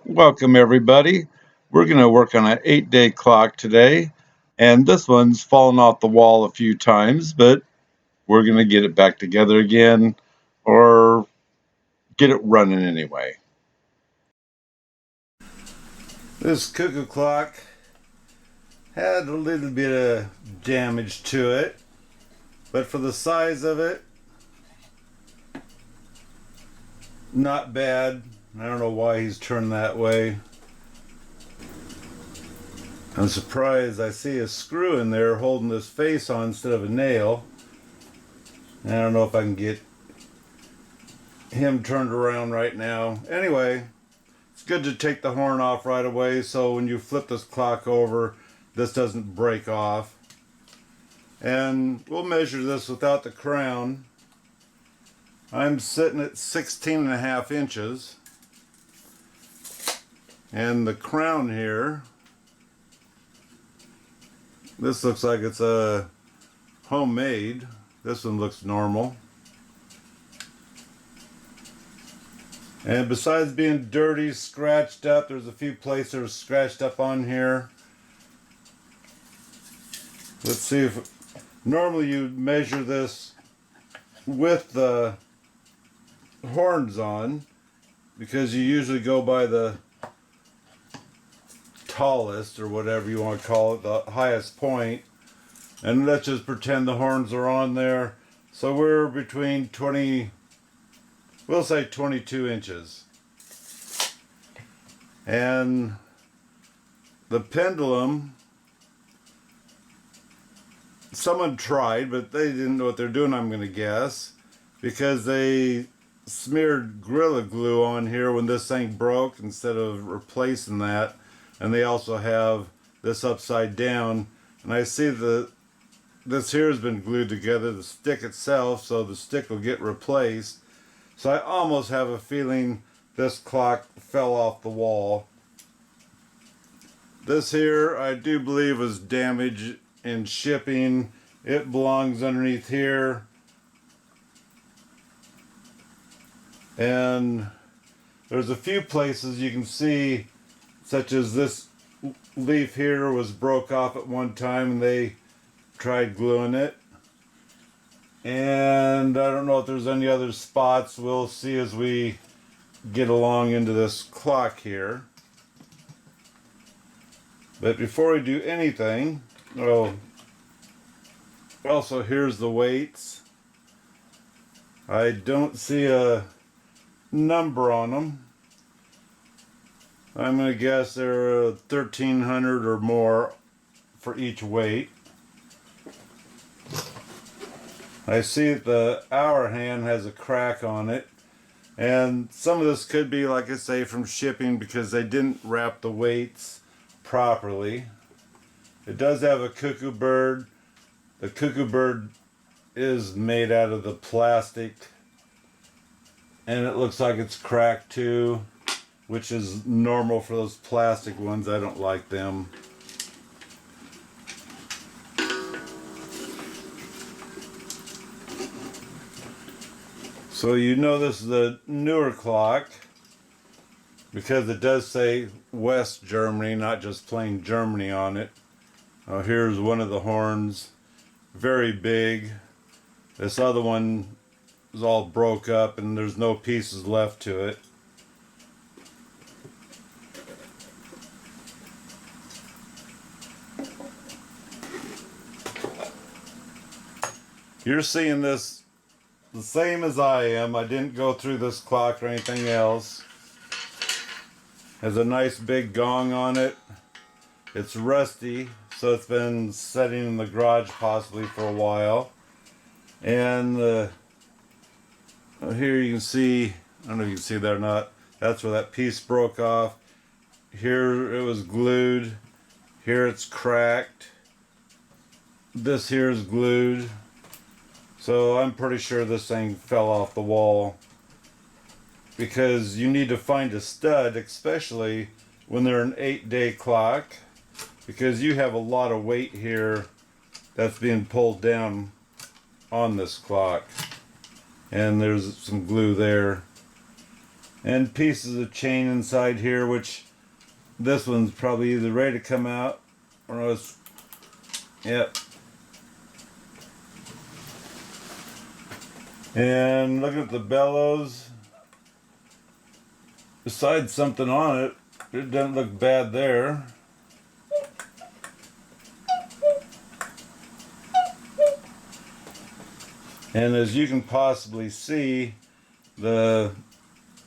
Welcome everybody. We're going to work on an 8-day clock today, and this one's fallen off the wall a few times, but we're going to get it back together again or get it running anyway. This Cuckoo Clock had a little bit of damage to it, but for the size of it, not bad. I don't know why he's turned that way. I'm surprised I see a screw in there holding this face on instead of a nail. I don't know if I can get him turned around right now. Anyway, it's good to take the horn off right away so when you flip this clock over, this doesn't break off. And we'll measure this without the crown. I'm sitting at 16.5 inches. And the crown here, this looks like it's a homemade. This one looks normal. And besides being dirty, scratched up, there's a few places that are scratched up on here. Let's see if, normally you measure this with the horns on, because you usually go by the tallest, or whatever you want to call it, the highest point. And let's just pretend the horns are on there. So we're between 20, we'll say 22 inches. And the pendulum, someone tried, but they didn't know what they're doing, I'm going to guess, because they smeared Gorilla Glue on here when this thing broke instead of replacing that. And they also have this upside down. And I see that this here has been glued together, the stick itself, so the stick will get replaced. So I almost have a feeling this clock fell off the wall. This here I do believe was damaged in shipping. It belongs underneath here. And there's a few places you can see, such as this leaf here was broke off at one time and they tried gluing it. And I don't know if there's any other spots. We'll see as we get along into this clock here. But before we do anything, also here's the weights. I don't see a number on them. I'm going to guess they're 1,300 or more for each weight. I see that the hour hand has a crack on it. And some of this could be, like I say, from shipping because they didn't wrap the weights properly. It does have a cuckoo bird. The cuckoo bird is made out of the plastic. And it looks like it's cracked too, which is normal for those plastic ones. I don't like them. So you know this is a newer clock because it does say West Germany, not just plain Germany on it. Here's one of the horns, very big. This other one is all broke up and there's no pieces left to it. You're seeing this the same as I am. I didn't go through this clock or anything else. Has a nice big gong on it. It's rusty, so it's been sitting in the garage possibly for a while. And here you can see, I don't know if you can see that or not, that's where that piece broke off. Here it was glued. Here it's cracked. This here is glued. So I'm pretty sure this thing fell off the wall, because you need to find a stud, especially when they're an 8-day clock, because you have a lot of weight here that's being pulled down on this clock. And there's some glue there. and pieces of chain inside here, which this one's probably either ready to come out or it's, yep. And looking at the bellows, besides something on it, it doesn't look bad there. And as you can possibly see, the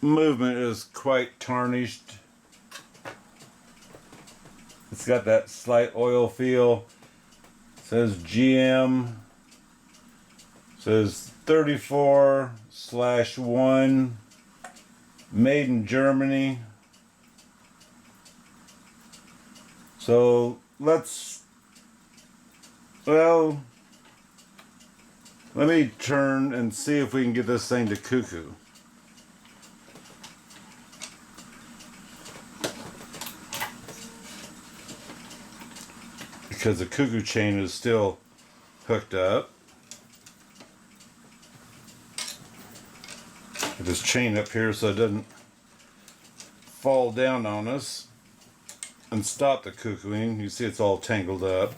movement is quite tarnished. It's got that slight oil feel. It says GM. It says 34/1, made in Germany. So well, let me turn and see if we can get this thing to Cuckoo. Because the Cuckoo chain is still hooked up. Get this chain up here so it doesn't fall down on us and stop the cuckooing. You see it's all tangled up.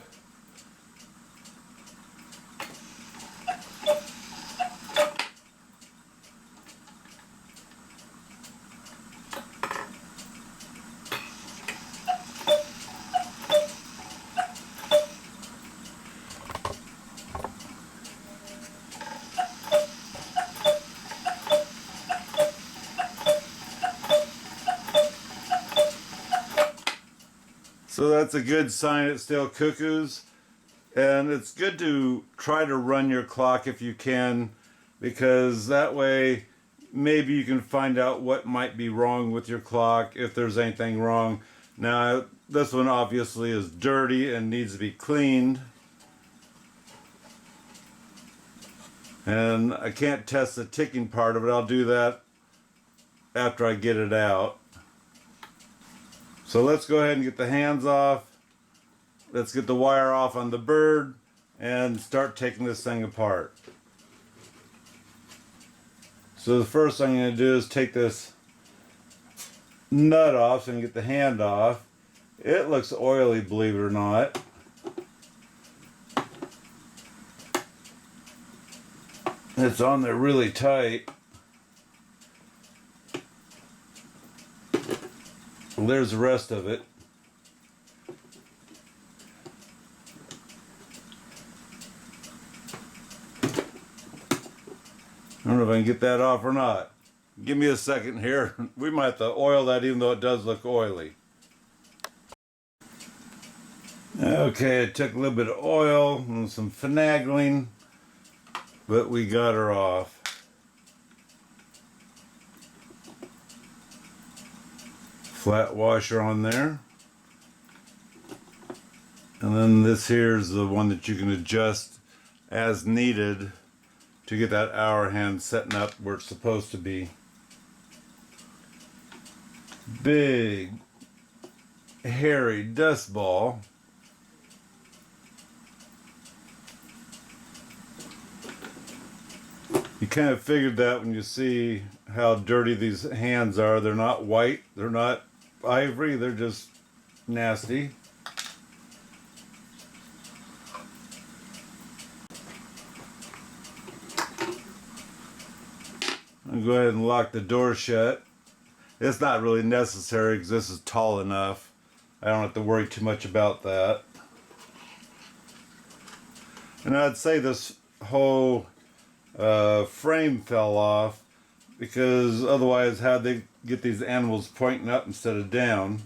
So that's a good sign it still cuckoos. And it's good to try to run your clock if you can, because that way maybe you can find out what might be wrong with your clock, if there's anything wrong. Now this one obviously is dirty and needs to be cleaned. And I can't test the ticking part of it. I'll do that after I get it out. So let's go ahead and get the hands off. Let's get the wire off on the bird and start taking this thing apart. So the first thing I'm going to do is take this nut off so I can get the hand off. It looks oily, believe it or not. It's on there really tight. Well, there's the rest of it. I don't know if I can get that off or not. Give me a second here. We might have to oil that even though it does look oily. Okay, it took a little bit of oil and some finagling, but we got her off. Flat washer on there. And then this here is the one that you can adjust as needed to get that hour hand setting up where it's supposed to be. Big, hairy dust ball. You kind of figured that when you see how dirty these hands are. They're not white, they're not ivory, they're just nasty. I'll go ahead and lock the door shut. It's not really necessary because this is tall enough. I don't have to worry too much about that. And I'd say this whole frame fell off because otherwise how'd they get these animals pointing up instead of down?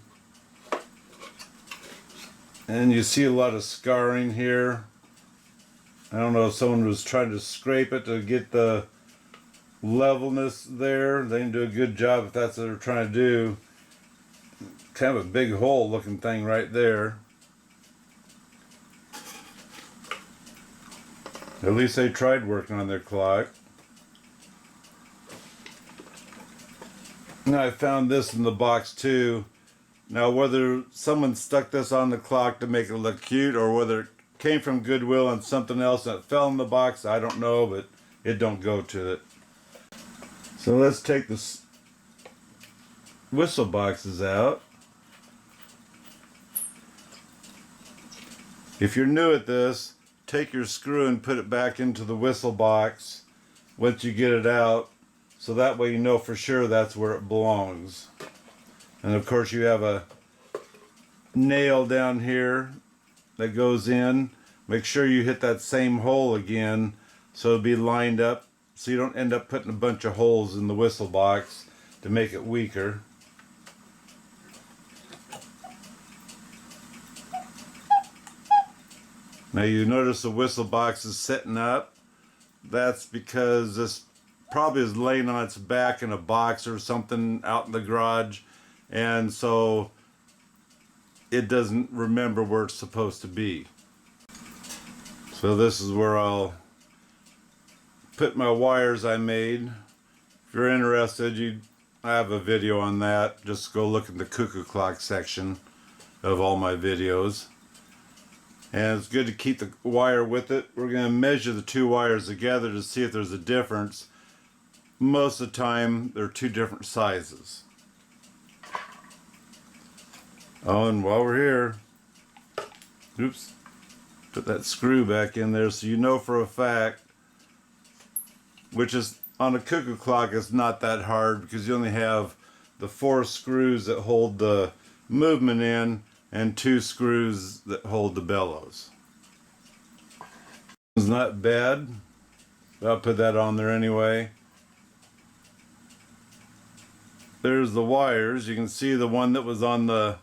And you see a lot of scarring here. I don't know if someone was trying to scrape it to get the levelness there. They didn't do a good job if that's what they're trying to do. Kind of a big hole looking thing right there. At least they tried working on their clock. Now I found this in the box too. Now whether someone stuck this on the clock to make it look cute or whether it came from Goodwill and something else that fell in the box, I don't know, but it don't go to it. So let's take this whistle boxes out. If you're new at this, take your screw and put it back into the whistle box once you get it out, so that way you know for sure that's where it belongs. And of course you have a nail down here that goes in. Make sure you hit that same hole again so it'll be lined up, so you don't end up putting a bunch of holes in the whistle box to make it weaker. Now you notice the whistle box is sitting up. That's because this probably is laying on its back in a box or something out in the garage, and so it doesn't remember where it's supposed to be. So this is where I'll put my wires I made. If you're interested, I have a video on that. Just go look at the Cuckoo Clock section of all my videos. And it's good to keep the wire with it. We're going to measure the two wires together to see if there's a difference. Most of the time, they're two different sizes. Oh, and while we're here, oops, put that screw back in there so you know for a fact, which is on a Cuckoo Clock, it's not that hard because you only have the 4 screws that hold the movement in and 2 screws that hold the bellows. It's not bad, but I'll put that on there anyway. There's the wires. You can see the one that was on the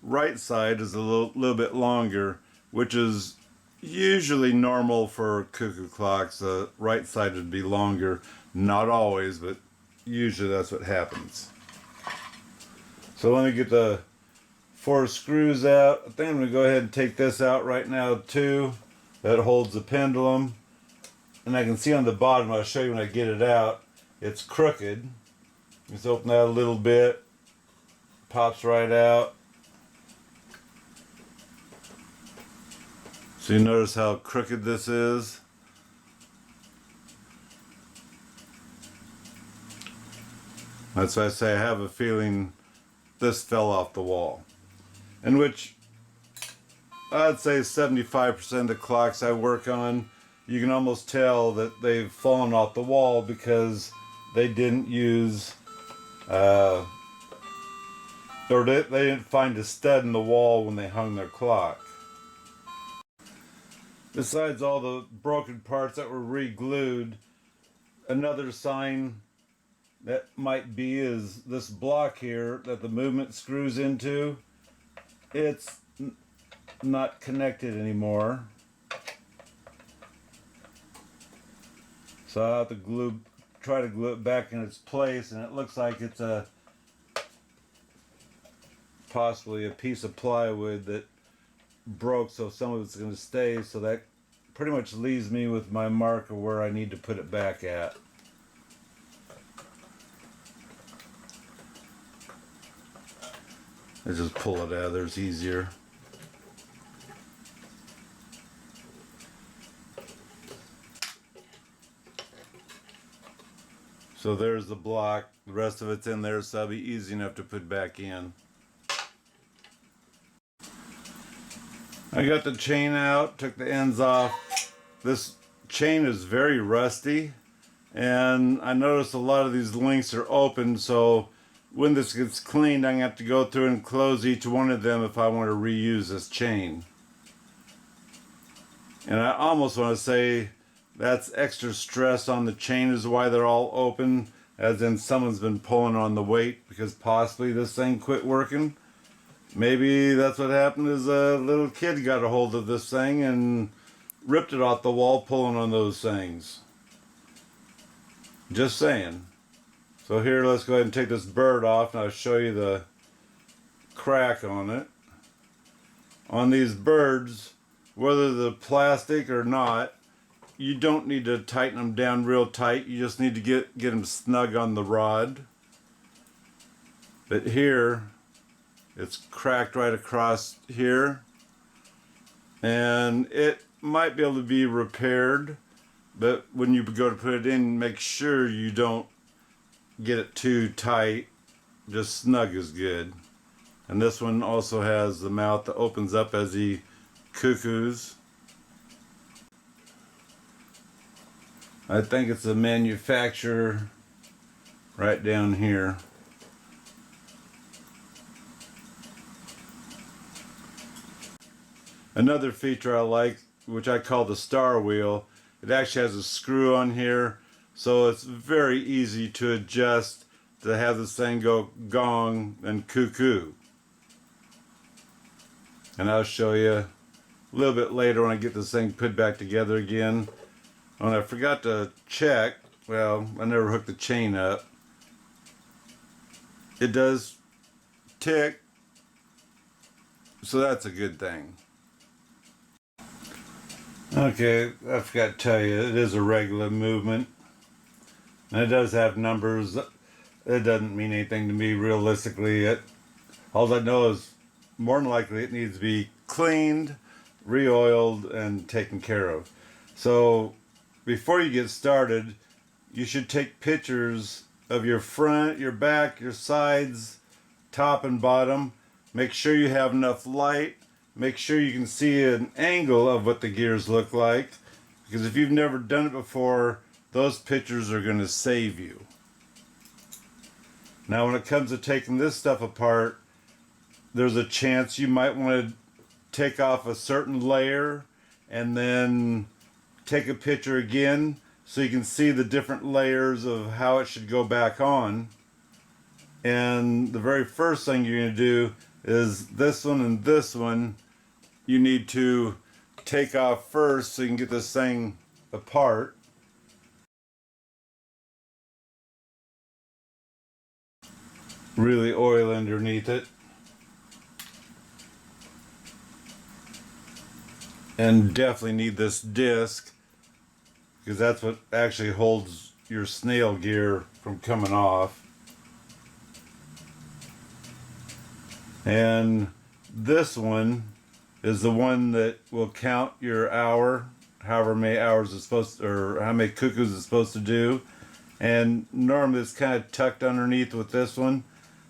right side is a little bit longer, which is usually normal for Cuckoo Clocks. The right side would be longer. Not always, but usually that's what happens. So let me get the 4 screws out. I think I'm going to go ahead and take this out right now too. That holds the pendulum. And I can see on the bottom, I'll show you when I get it out, it's crooked. Just open that a little bit. Pops right out. So you notice how crooked this is. That's why I say I have a feeling this fell off the wall. In which I'd say 75% of the clocks I work on, you can almost tell that they've fallen off the wall because they didn't use, or they didn't find a stud in the wall when they hung their clock. Besides all the broken parts that were re-glued, another sign that might be is this block here that the movement screws into. It's not connected anymore. So I'll have to try to glue it back in its place, and it looks like it's possibly a piece of plywood that broke, so some of it's going to stay, so that pretty much leaves me with my mark of where I need to put it back at. I just pull it out of there, it's easier. So there's the block, the rest of it's in there, so that'll be easy enough to put back in. I got the chain out, took the ends off. This chain is very rusty, and I noticed a lot of these links are open, so when this gets cleaned, I'm going to have to go through and close each one of them if I want to reuse this chain. And I almost want to say that's extra stress on the chain is why they're all open, as in someone's been pulling on the weight because possibly this thing quit working. Maybe that's what happened is a little kid got a hold of this thing and ripped it off the wall pulling on those things. Just saying. So here, let's go ahead and take this bird off and I'll show you the crack on it. On these birds, whether they're plastic or not, you don't need to tighten them down real tight. You just need to get them snug on the rod. But here, it's cracked right across here. And it might be able to be repaired, but when you go to put it in, make sure you don't get it too tight just snug is good. And this one also has the mouth that opens up as he cuckoos. I think it's a manufacturer right down here. Another feature I like, which I call the star wheel, it actually has a screw on here, so it's very easy to adjust to have this thing go gong and cuckoo. And I'll show you a little bit later when I get this thing put back together again. And I forgot to check, well, I never hooked the chain up. It does tick, so that's a good thing. Okay, I forgot to tell you, it is a regular movement. And it does have numbers. It doesn't mean anything to me realistically. All I know is more than likely it needs to be cleaned, re-oiled, and taken care of. So before you get started, you should take pictures of your front, your back, your sides, top and bottom. Make sure you have enough light. Make sure you can see an angle of what the gears look like, because if you've never done it before, those pictures are going to save you. Now when it comes to taking this stuff apart, there's a chance you might want to take off a certain layer and then take a picture again so you can see the different layers of how it should go back on. And the very first thing you're going to do is this one and this one you need to take off first so you can get this thing apart. Really oil underneath it. And definitely need this disc, because that's what actually holds your snail gear from coming off. And this one is the one that will count your hour, however many hours it's supposed to, or how many cuckoos it's supposed to do. And normally it's kind of tucked underneath with this one,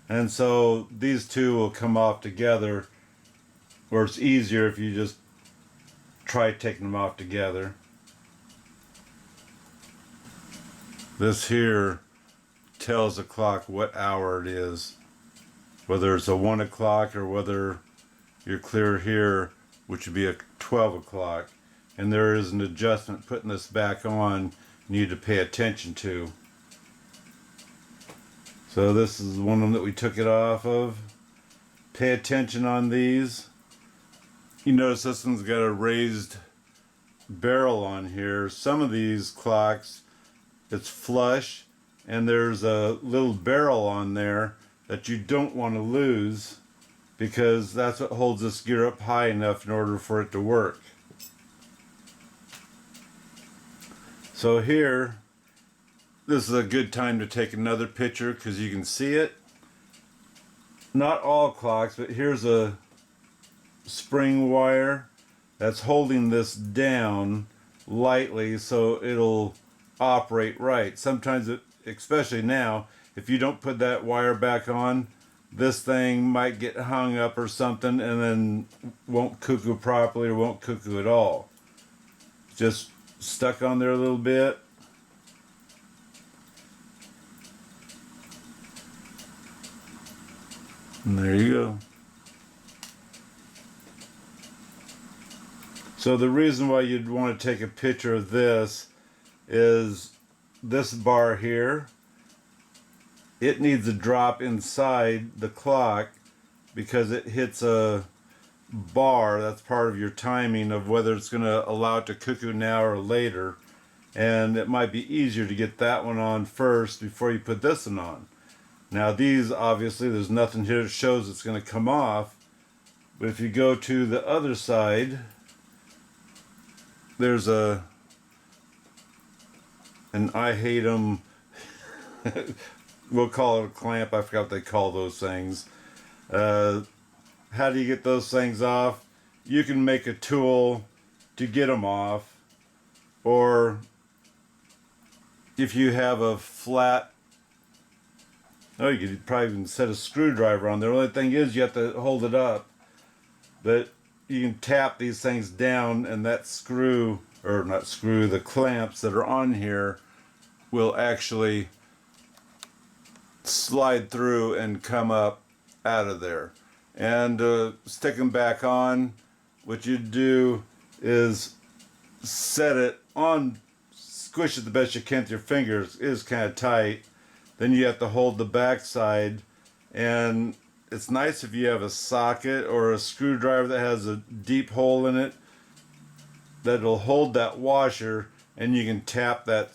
and so these two will come off together, where it's easier if you just try taking them off together. This here tells the clock what hour it is, whether it's a 1 o'clock or whether you're clear here, which would be a 12 o'clock. And there is an adjustment putting this back on you need to pay attention to. So this is one of them that we took it off of. Pay attention on these. You notice this one's got a raised barrel on here. Some of these clocks, it's flush, and there's a little barrel on there that you don't want to lose, because that's what holds this gear up high enough in order for it to work. So here, this is a good time to take another picture because you can see it. Not all clocks, but here's a spring wire that's holding this down lightly so it'll operate right. Sometimes, especially now, if you don't put that wire back on, this thing might get hung up or something and then won't cuckoo properly or won't cuckoo at all. Just stuck on there a little bit. And there you go. So the reason why you'd want to take a picture of this is this bar here. It needs to drop inside the clock because it hits a bar that's part of your timing of whether it's going to allow it to cuckoo now or later. And it might be easier to get that one on first before you put this one on. Now these, obviously, there's nothing here that shows it's going to come off. But if you go to the other side, there's an I hate 'em, we'll call it a clamp, I forgot what they call those things. How do you get those things off? You can make a tool to get them off, or if you have a flat Oh, you could probably even set a screwdriver on there. The only thing is you have to hold it up. But you can tap these things down and that screw, or not screw, the clamps that are on here will actually slide through and come up out of there. And stick them back on. What you do is set it on, squish it the best you can with your fingers. It is kind of tight. Then you have to hold the back side, and it's nice if you have a socket or a screwdriver that has a deep hole in it that'll hold that washer, and you can tap that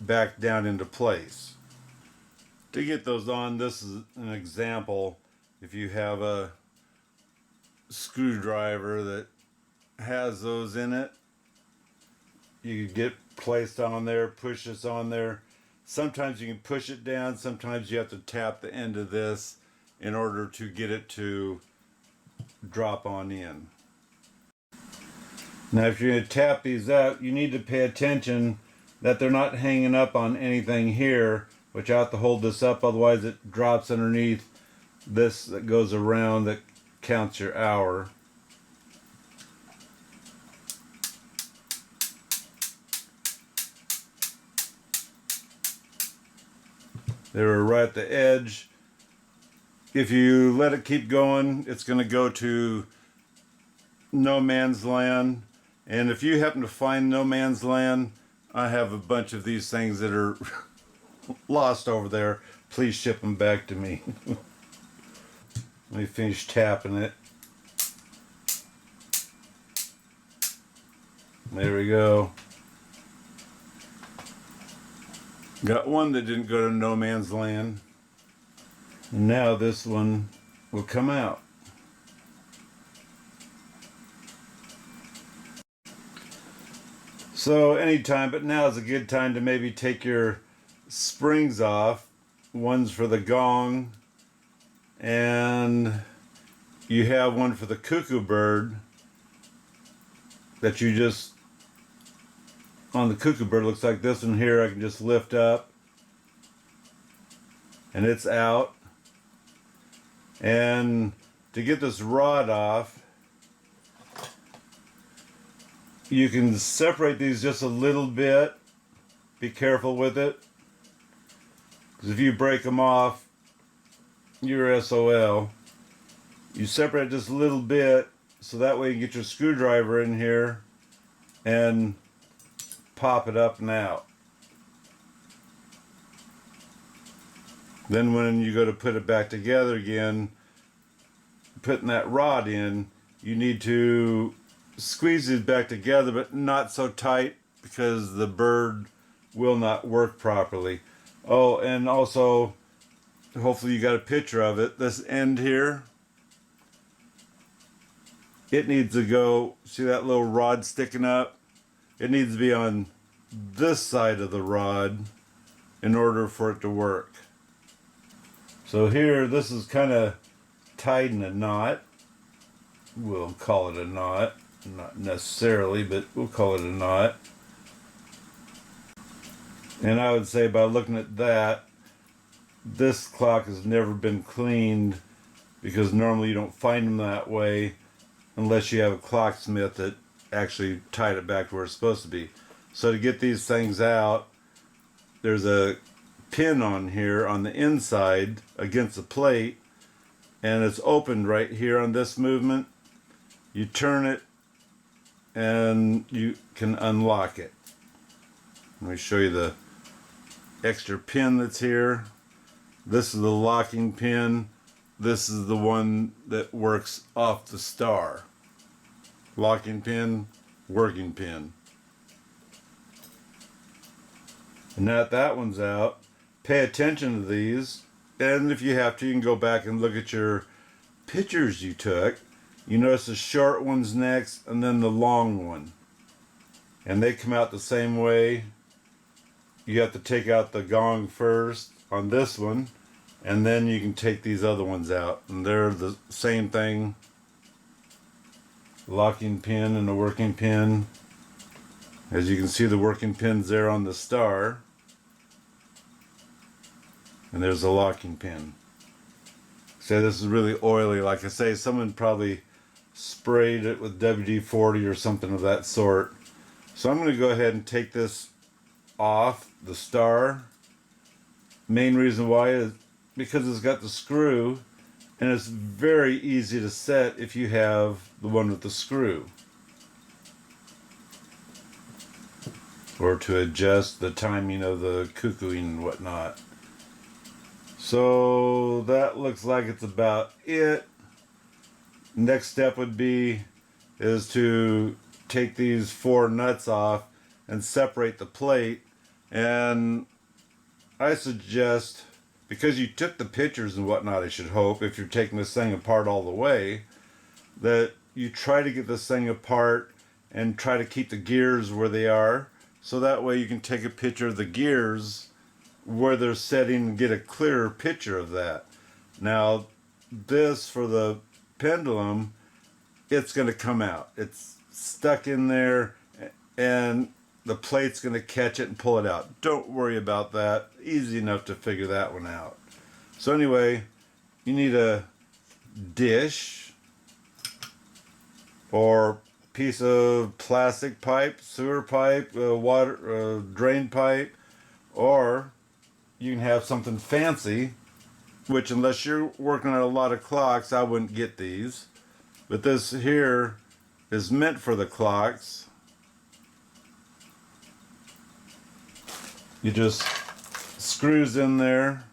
back down into place. To get those on, this is an example. If you have a screwdriver that has those in it, you can get placed on there, push this on there. Sometimes you can push it down, sometimes you have to tap the end of this in order to get it to drop on in. Now if you're going to tap these out, you need to pay attention that they're not hanging up on anything here, which I have to hold this up, otherwise it drops underneath this that goes around that counts your hour. They're right at the edge. If you let it keep going, it's going to go to no man's land. And if you happen to find no man's land, I have a bunch of these things that are lost over there. Please ship them back to me. Let me finish tapping it. There we go. Got one that didn't go to no man's land. And now this one will come out. So anytime, but now is a good time to maybe take your springs off. One's for the gong, and you have one for the cuckoo bird that you just, on the cuckoo bird, looks like this one here. I can just lift up and it's out. And to get this rod off, you can separate these just a little bit. Be careful with it, because if you break them off, you're SOL. You separate just a little bit so that way you get your screwdriver in here and pop it up and out. Then when you go to put it back together again, putting that rod in, you need to squeeze it back together, but not so tight because the bird will not work properly. Oh, and also, hopefully you got a picture of it. This end here, it needs to go, see that little rod sticking up? It needs to be on this side of the rod in order for it to work. So here, this is kind of tied in a knot. We'll call it a knot. Not necessarily, but we'll call it a knot. And I would say by looking at that, this clock has never been cleaned, because normally you don't find them that way unless you have a clocksmith that actually tied it back to where it's supposed to be. So to get these things out, there's a pin on here on the inside against the plate, and it's opened right here on this movement. You turn it and you can unlock it. Let me show you the extra pin that's here. This is the locking pin. This is the one that works off the star. Locking pin, working pin. And now that one's out, pay attention to these, and if you have to, you can go back and look at your pictures you took. You notice the short one's next, and then the long one. And they come out the same way. You have to take out the gong first on this one, and then you can take these other ones out. And they're the same thing. Locking pin and a working pin. As you can see, the working pin's there on the star. And there's a locking pin. So this is really oily. Like I say, someone probably sprayed it with WD-40 or something of that sort. So I'm going to go ahead and take this off the star. Main reason why is because it's got the screw, and it's very easy to set if you have the one with the screw, or to adjust the timing of the cuckooing and whatnot. So that looks like it's about it. Next step would be is to take these 4 nuts off and separate the plate. And I suggest, because you took the pictures and whatnot, I should hope, if you're taking this thing apart all the way, that you try to get this thing apart and try to keep the gears where they are, so that way you can take a picture of the gears where they're setting and get a clearer picture of that. Now, this for the pendulum, it's going to come out. It's stuck in there, and the plate's going to catch it and pull it out. Don't worry about that. Easy enough to figure that one out. So anyway, you need a dish or piece of plastic pipe, sewer pipe, water drain pipe, or you can have something fancy, which unless you're working on a lot of clocks, I wouldn't get these. But this here is meant for the clocks. You just screws in there.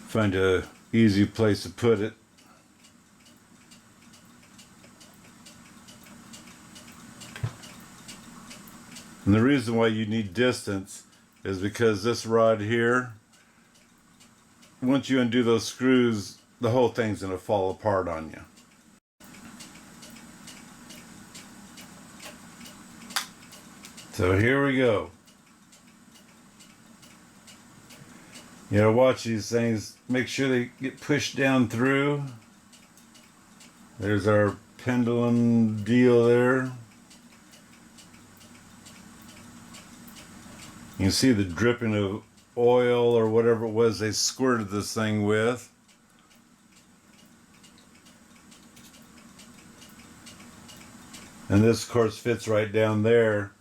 Find a easy place to put it. And the reason why you need distance is because this rod here, once you undo those screws, the whole thing's going to fall apart on you. So here we go. You know, watch these things, make sure they get pushed down through. There's our pendulum deal there. You can see the dripping of oil or whatever it was they squirted this thing with. And this, of course, fits right down there.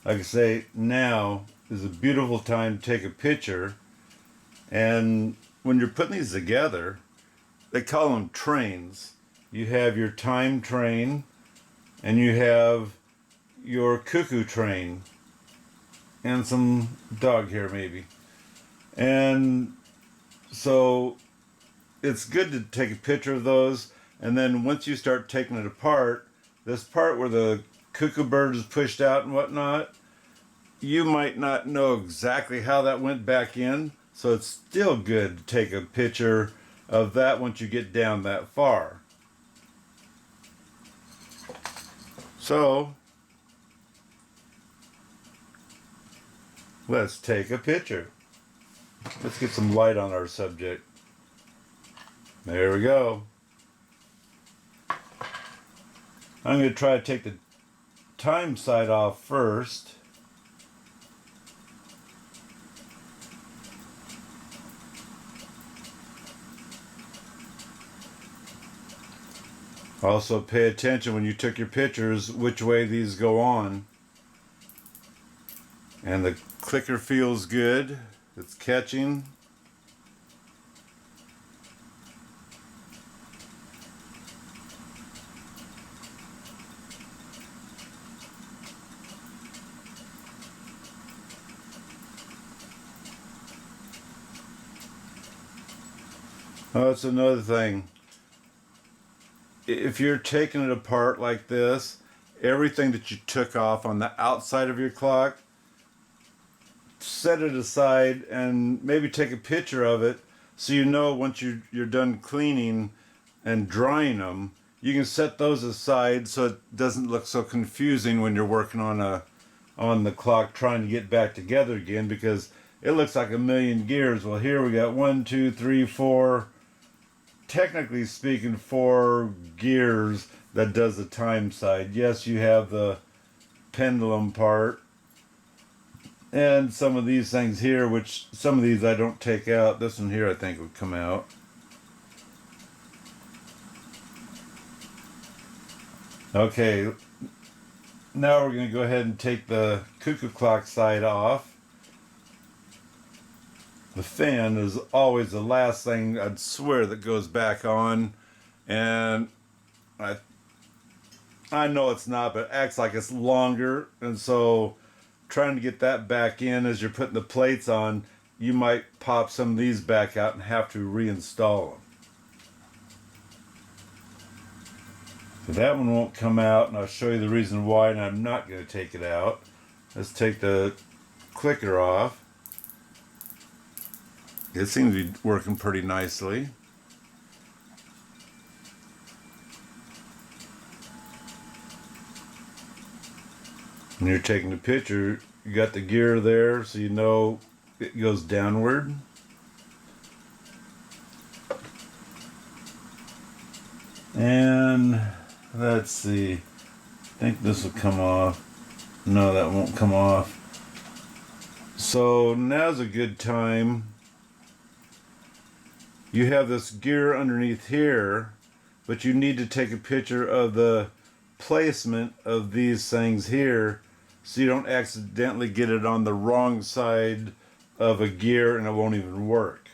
Like I say, now is a beautiful time to take a picture. And when you're putting these together, they call them trains. You have your time train, and you have your cuckoo train, and some dog hair maybe. And so it's good to take a picture of those, and then once you start taking it apart, this part where the cuckoo bird is pushed out and whatnot, you might not know exactly how that went back in, so it's still good to take a picture of that once you get down that far. So let's take a picture. Let's get some light on our subject. There we go. I'm going to try to take the time side off first. Also pay attention when you took your pictures which way these go on. And the clicker feels good. It's catching. Oh, that's another thing. If you're taking it apart like this, everything that you took off on the outside of your clock, set it aside and maybe take a picture of it so you know once you're done cleaning and drying them, you can set those aside so it doesn't look so confusing when you're working on on the clock trying to get back together again because it looks like a million gears. Well, here we got 1, 2, 3, 4, technically speaking, 4 gears that does the time side. Yes, you have the pendulum part and some of these things here, which some of these I don't take out. This one here I think would come out. Okay, now we're going to go ahead and take the Cuckoo Clock side off. The fan is always the last thing I'd swear that goes back on, and I know it's not, but it acts like it's longer, and so trying to get that back in as you're putting the plates on, you might pop some of these back out and have to reinstall them. So that one won't come out, and I'll show you the reason why, and I'm not going to take it out. Let's take the clicker off. It seems to be working pretty nicely. When you're taking the picture, you got the gear there so you know it goes downward. And let's see, I think this will come off. No, that won't come off. So now's a good time. You have this gear underneath here, but you need to take a picture of the placement of these things here so you don't accidentally get it on the wrong side of a gear and it won't even work.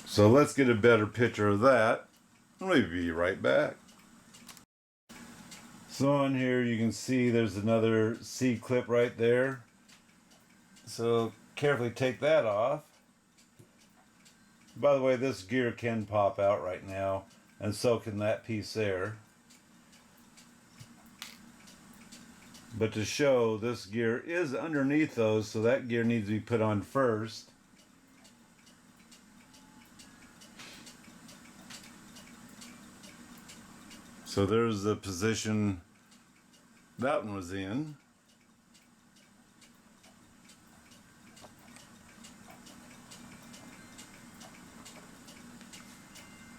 So let's get a better picture of that. We'll be right back. So on here you can see there's another C clip right there. So carefully take that off. By the way, this gear can pop out right now, and so can that piece there. But to show, this gear is underneath those, so that gear needs to be put on first. So there's the position that one was in.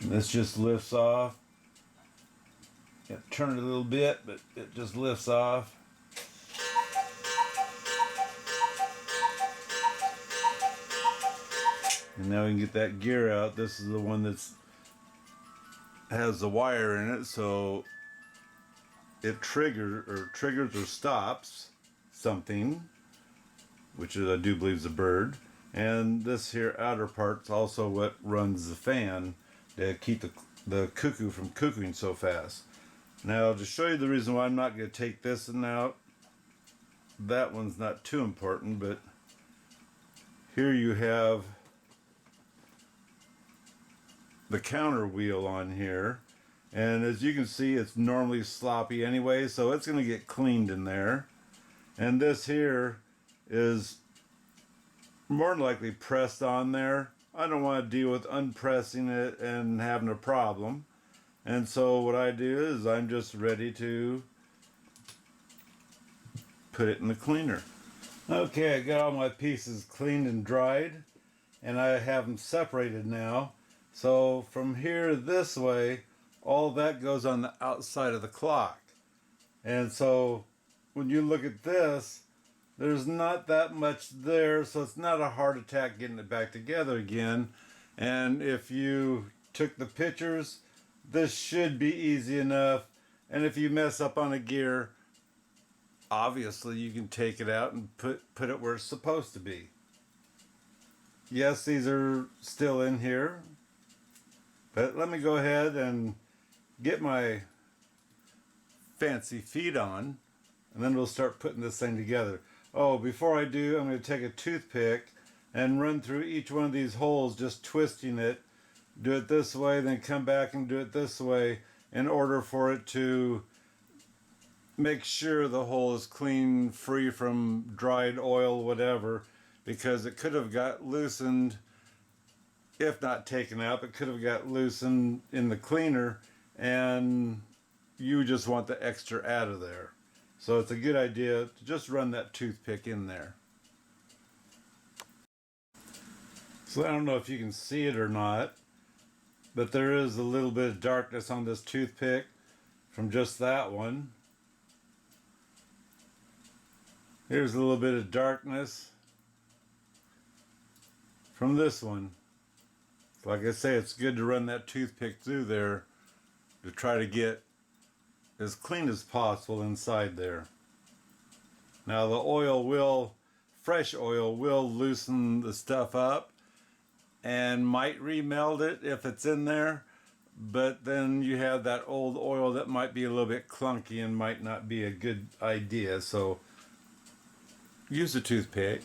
This just lifts off. You have to turn it a little bit, but it just lifts off. And now we can get that gear out. This is the one that's has the wire in it, so it triggers or stops something, which I do believe is a bird. And this here outer part's also what runs the fan to keep the cuckoo from cuckooing so fast. Now, to show you the reason why I'm not going to take this one out, that one's not too important, but here you have the counter wheel on here, and as you can see, it's normally sloppy anyway, so it's going to get cleaned in there. And this here is more than likely pressed on there. I don't want to deal with unpressing it and having a problem, and so what I do is I'm just ready to put it in the cleaner. Okay, I got all my pieces cleaned and dried, and I have them separated now. So from here this way, all that goes on the outside of the clock. And so when you look at this, there's not that much there, so it's not a heart attack getting it back together again. And if you took the pictures, this should be easy enough. And if you mess up on a gear, obviously you can take it out and put it where it's supposed to be. Yes, these are still in here, but let me go ahead and get my fancy feet on, and then we'll start putting this thing together. Oh, before I do, I'm going to take a toothpick and run through each one of these holes, just twisting it. Do it this way, then come back and do it this way in order for it to make sure the hole is clean, free from dried oil, whatever, because it could have got loosened, if not taken out, it could have got loosened in the cleaner, and you just want the extra out of there. So it's a good idea to just run that toothpick in there. So I don't know if you can see it or not, but there is a little bit of darkness on this toothpick from just that one. Here's a little bit of darkness from this one. Like I say, it's good to run that toothpick through there to try to get as clean as possible inside there. Now the fresh oil will loosen the stuff up and might remeld it if it's in there, but then you have that old oil that might be a little bit clunky and might not be a good idea. So use a toothpick.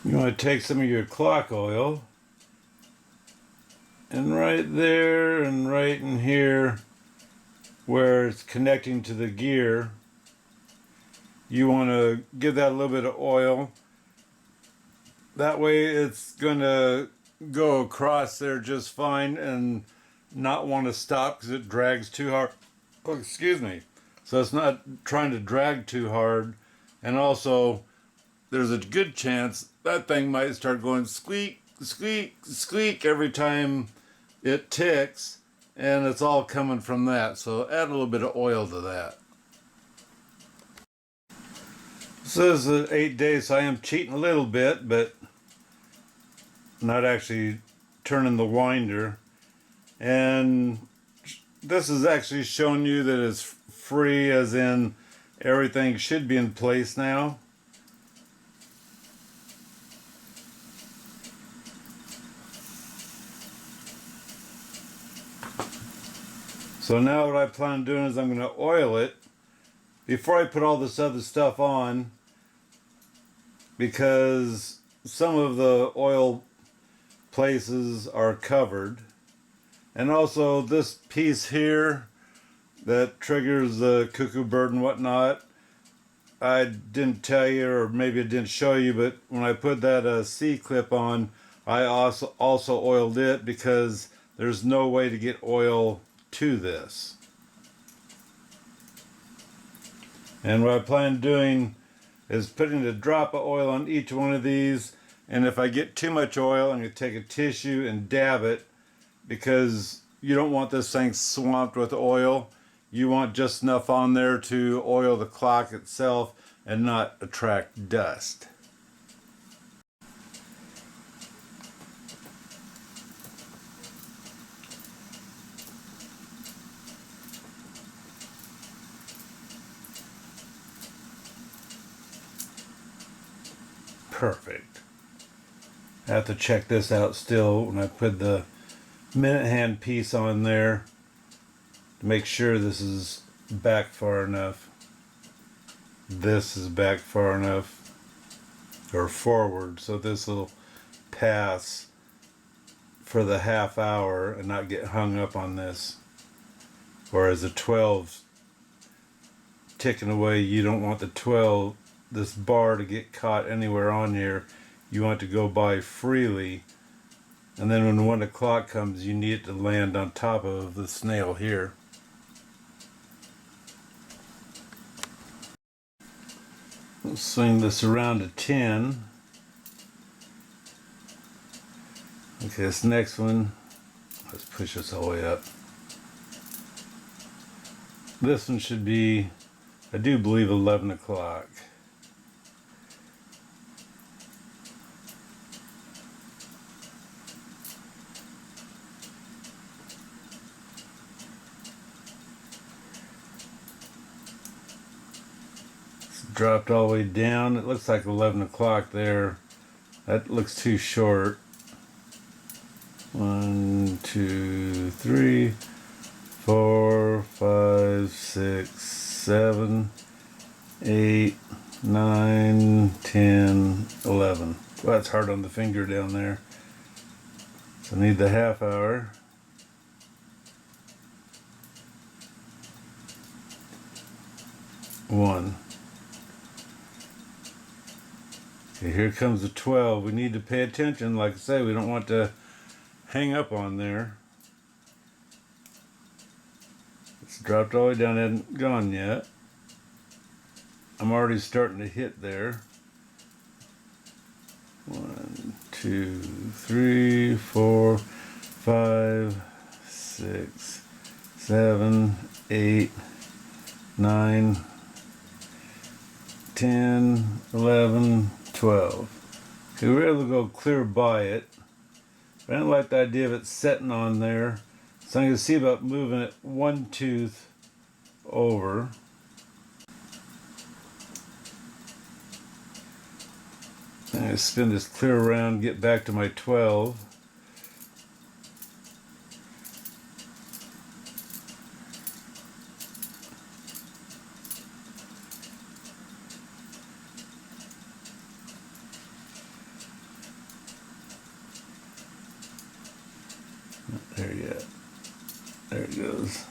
You want to take some of your clock oil, and right there and right in here where it's connecting to the gear, you want to give that a little bit of oil. That way it's going to go across there just fine and not want to stop because it drags too hard. Oh, excuse me. So it's not trying to drag too hard. And also, there's a good chance that thing might start going squeak, squeak, squeak every time it ticks, and it's all coming from that. So add a little bit of oil to that. This is 8 days, so I am cheating a little bit, but not actually turning the winder. And this is actually showing you that it's free, as in everything should be in place now. So now what I plan on doing is I'm going to oil it before I put all this other stuff on, because some of the oil places are covered. And also this piece here that triggers the cuckoo bird and whatnot, I didn't tell you, or maybe I didn't show you, but when I put that C-clip on, I also oiled it because there's no way to get oil to this. And what I plan on doing is putting a drop of oil on each one of these, and if I get too much oil, I'm going to take a tissue and dab it, because you don't want this thing swamped with oil. You want just enough on there to oil the clock itself and not attract dust. Perfect. I have to check this out still when I put the minute hand piece on there to make sure this is back far enough. This is back far enough, or forward, so this will pass for the half hour and not get hung up on this. Whereas the 12's ticking away, you don't want the 12, this bar, to get caught anywhere on here. You want it to go by freely, and then when 1 o'clock comes, you need it to land on top of the snail here. Let's swing this around to 10. Okay, this next one, let's push this all the way up. This one should be I do believe 11 o'clock. It's dropped all the way down. It looks like 11 o'clock there. That looks too short. 1, 2, 3, 4, 5, 6, 7, 8, 9, 10, 11. Well, that's hard on the finger down there. So I need the half hour. One. Okay, here comes the 12. We need to pay attention. Like I say, we don't want to hang up on there. It's dropped all the way down, hasn't gone yet. I'm already starting to hit there. 1, 2, 3, 4, 5, 6, 7, 8, 9, 10, 11, 12. Okay, we're able to go clear by it. But I don't like the idea of it setting on there. So I'm going to see about moving it one tooth over. I'm going to spin this clear around, get back to my 12. Not there yet. There it goes.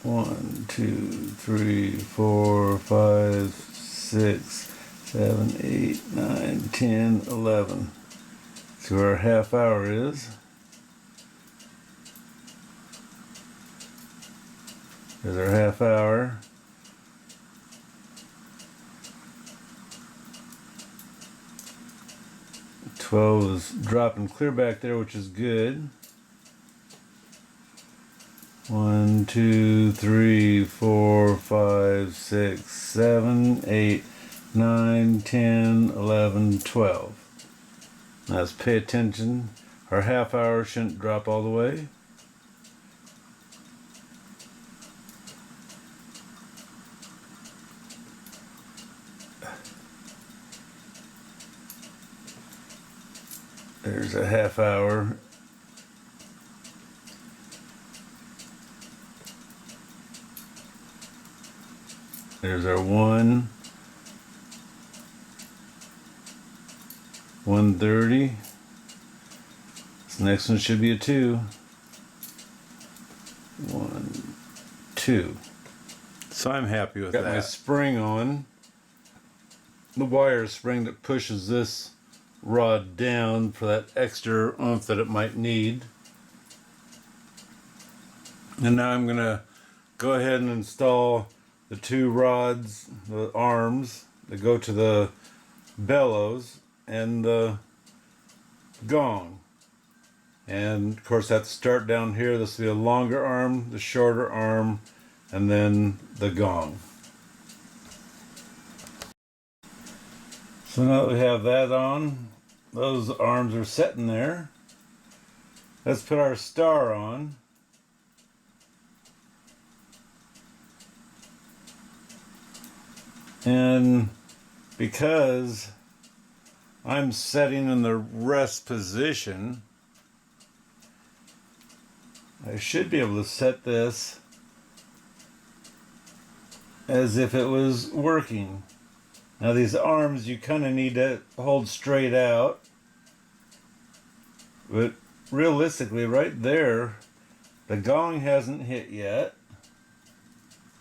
1, 2, 3, 4, 5, 6, 7, 8, 9, 10, 11. See where our half hour is. There's our half hour. $12 is dropping clear back there, which is good. 1, 2, 3, 4, 5, 6, 7, 8, 9, 10, 11, 12. Now let's pay attention. Our half hour shouldn't drop all the way. There's a half hour. There's our 1:30. This next one should be a 2. 1, 2. So I'm happy with Got my that. spring on. The wire spring that pushes this rod down for that extra oomph that it might need. And now I'm gonna go ahead and install the 2 rods, the arms that go to the bellows and the gong. And of course, I have to start down here. This will be a longer arm, the shorter arm, and then the gong. So now that we have that on, those arms are sitting there. Let's put our star on. And because I'm setting in the rest position, I should be able to set this as if it was working. Now these arms you kind of need to hold straight out, but realistically right there, the gong hasn't hit yet.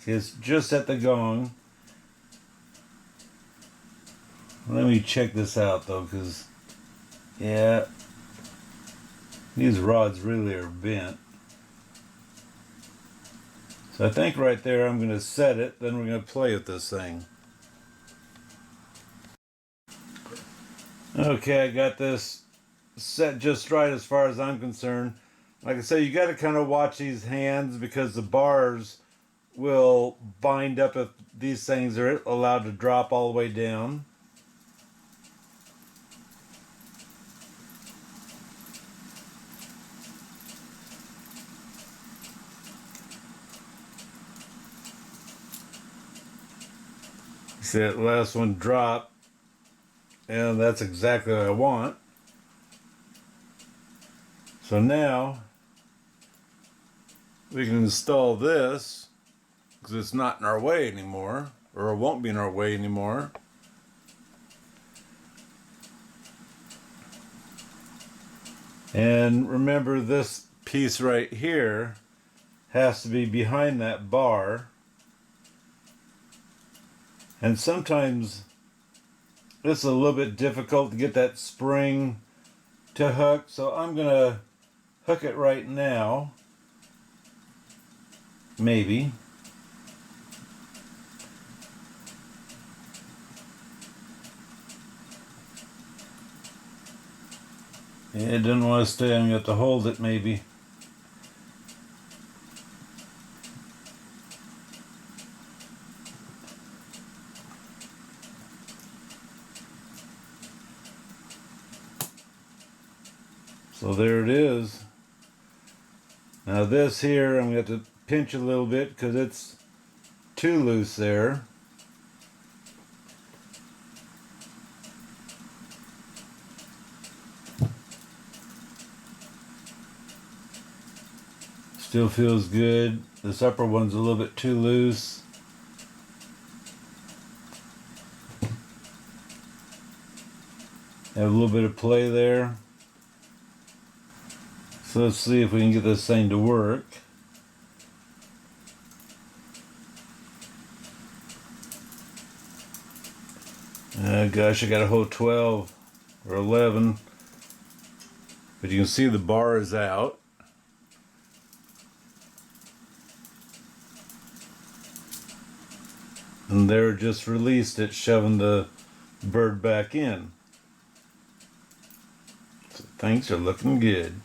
See, it's just at the gong. Let me check this out though, because yeah, these rods really are bent. So I think right there I'm going to set it, then we're going to play with this thing. Okay, I got this set just right as far as I'm concerned. Like I say, you got to kind of watch these hands because the bars will bind up if these things are allowed to drop all the way down. See that last one drop, and that's exactly what I want. So now we can install this because it's not in our way anymore, or it won't be in our way anymore. And remember, this piece right here has to be behind that bar. And sometimes it's a little bit difficult to get that spring to hook, so I'm gonna hook it right now. Maybe. Yeah, it didn't want to stay. I'm gonna have to hold it maybe. So there it is. Now this here, I'm going to have to pinch a little bit because it's too loose there. Still feels good. This upper one's a little bit too loose. Have a little bit of play there. So let's see if we can get this thing to work. Gosh, I got a whole 12 or 11. But you can see the bar is out. And there, just released it, shoving the bird back in. So things are looking good.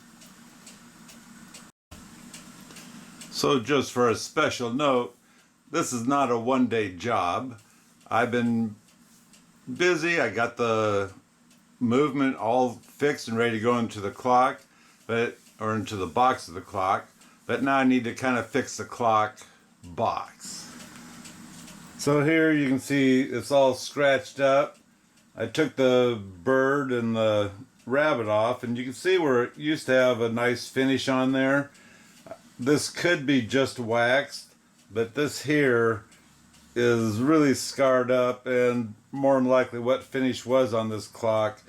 So just for a special note, this is not a one-day job. I've been busy. I got the movement all fixed and ready to go into the clock, or into the box of the clock. But now I need to kind of fix the clock box. So here you can see it's all scratched up. I took the bird and the rabbit off, and you can see where it used to have a nice finish on there. This could be just waxed, but this here is really scarred up, and more than likely what finish was on this clock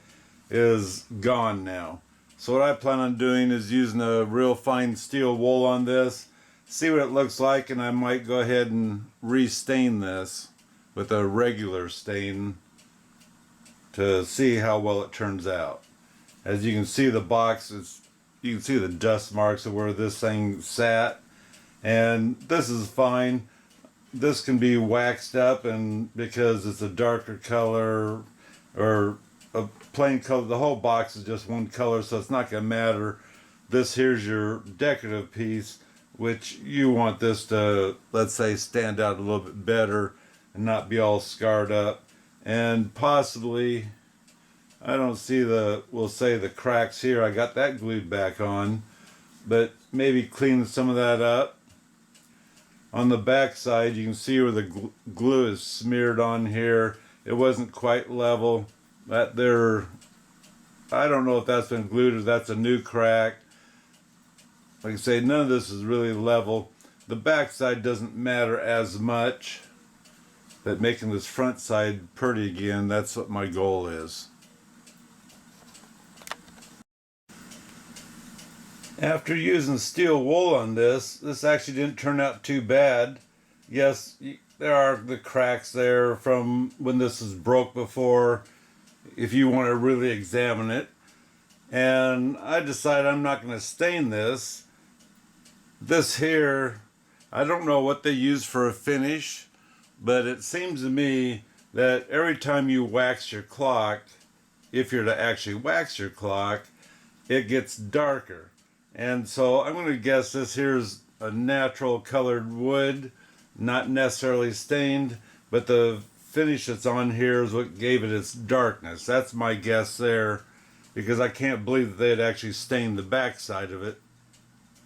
is gone now. So what I plan on doing is using a real fine steel wool on this, see what it looks like, and I might go ahead and restain this with a regular stain to see how well it turns out. As you can see, the box is, you can see the dust marks of where this thing sat, and this is fine. This can be waxed up, and because it's a darker color or a plain color, the whole box is just one color, so it's not going to matter. This here's your decorative piece, which you want this to, let's say, stand out a little bit better and not be all scarred up. And possibly, I don't see the, we'll say the cracks here. I got that glued back on, but maybe clean some of that up. On the back side, you can see where the glue is smeared on here. It wasn't quite level. That there, I don't know if that's been glued or that's a new crack. Like I say, none of this is really level. The back side doesn't matter as much, but making this front side pretty again, that's what my goal is. After using steel wool on this actually didn't turn out too bad. Yes, there are the cracks there from when this was broke before, if you want to really examine it. And I decided I'm not going to stain this. This here, I don't know what they use for a finish, but it seems to me that every time you wax your clock, if you're to actually wax your clock, it gets darker. And so I'm going to guess this here's a natural colored wood not necessarily stained, but the finish that's on here is what gave it its darkness. That's my guess there, because I can't believe that they had actually stained the backside of it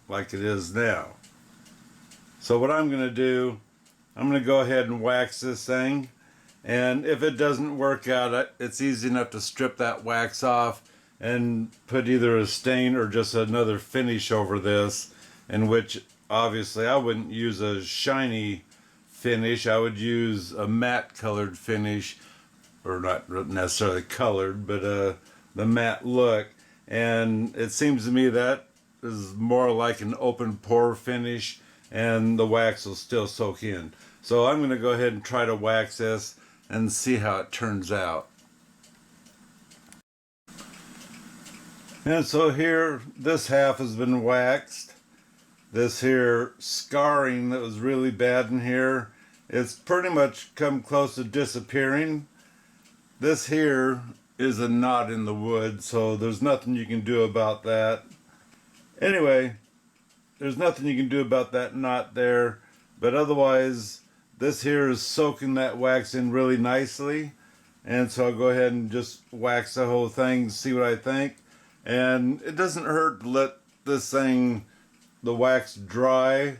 like it is now. So what I'm going to do, I'm going to go ahead and wax this thing, and if it doesn't work out, it's easy enough to strip that wax off and put either a stain or just another finish over this, in which obviously I wouldn't use a shiny finish. I would use a matte colored finish, or not necessarily colored, but the matte look. And it seems to me that is more like an open pore finish, and the wax will still soak in. So I'm going to go ahead and try to wax this and see how it turns out. And so here, this half has been waxed. This here scarring that was really bad in here, it's pretty much come close to disappearing. This here is a knot in the wood, so there's nothing you can do about that. Anyway, there's nothing you can do about that knot there, but otherwise this here is soaking that wax in really nicely. And so I'll go ahead and just wax the whole thing, see what I think. And it doesn't hurt to let this thing, the wax, dry